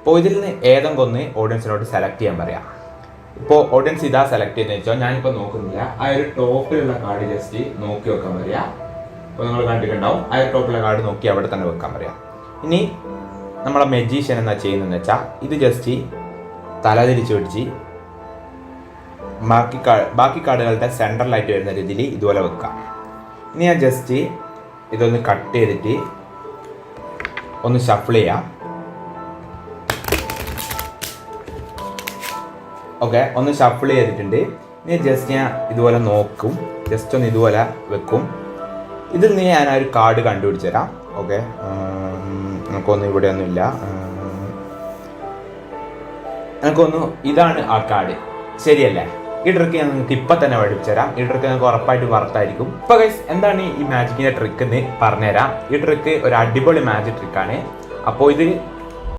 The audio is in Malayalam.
അപ്പോൾ ഇതിൽ നിന്ന് ഏതെങ്കിലും ഒന്ന് ഓഡിയൻസിനോട് സെലക്ട് ചെയ്യാൻ പറയാം. ഇപ്പോൾ ഓഡിയൻസ് ഇതാ സെലക്ട് ചെയ്യുന്നത് വെച്ചാൽ ഞാനിപ്പോൾ നോക്കുന്നില്ല. ആ ഒരു ടോപ്പിലുള്ള കാർഡ് ജസ്റ്റ് നോക്കി വെക്കാൻ പറയാം. അപ്പോൾ നിങ്ങൾ കണ്ടിട്ടുണ്ടാവും. ആ ഒരു ടോപ്പിലുള്ള കാർഡ് നോക്കി അവിടെ തന്നെ വെക്കാൻ പറയാം. ഇനി നമ്മളെ മെജീഷ്യൻ എന്താ ചെയ്യുന്നതെന്ന് വെച്ചാൽ ഇത് ജസ്റ്റ് തലതിരിച്ച് പിടിച്ച് ബാക്കി കാർഡുകളുടെ സെൻട്രലായിട്ട് വരുന്ന രീതിയിൽ ഇതുപോലെ വെക്കാം. ഇനി ഞാൻ ജസ്റ്റ് ഇതൊന്ന് കട്ട് ചെയ്തിട്ട് ഒന്ന് ഷഫിൾ ചെയ്യാം. ഓക്കെ, ഒന്ന് ഷഫിൾ ചെയ്തിട്ടുണ്ട്. ഇനി ജസ്റ്റ് ഞാൻ ഇതുപോലെ നോക്കും, ജസ്റ്റ് ഒന്ന് ഇതുപോലെ വെക്കും. ഇതിൽ നിന്ന് ഞാൻ ആ ഒരു കാർഡ് കണ്ടുപിടിച്ച് തരാം. ഓക്കെ, നമുക്കൊന്നും ഇവിടെ ഒന്നുമില്ല. എനിക്കൊന്നു ഇതാണ് ആ കാർഡ്, ശരിയല്ലേ? ഈ ട്രിക്ക് ഞാൻ നിങ്ങൾക്ക് ഇപ്പം തന്നെ പഠിപ്പിച്ചു തരാം. ഈ ട്രിക്ക് നിങ്ങൾക്ക് ഉറപ്പായിട്ട് വർത്തായിരിക്കും. ഇപ്പോൾ ഗൈസ് എന്താണ് ഈ മാജിക്കിൻ്റെ ട്രിക്ക് എന്ന് പറഞ്ഞുതരാം. ഈ ട്രിക്ക് ഒരു അടിപൊളി മാജിക് ട്രിക്കാണ്. അപ്പോൾ ഇത്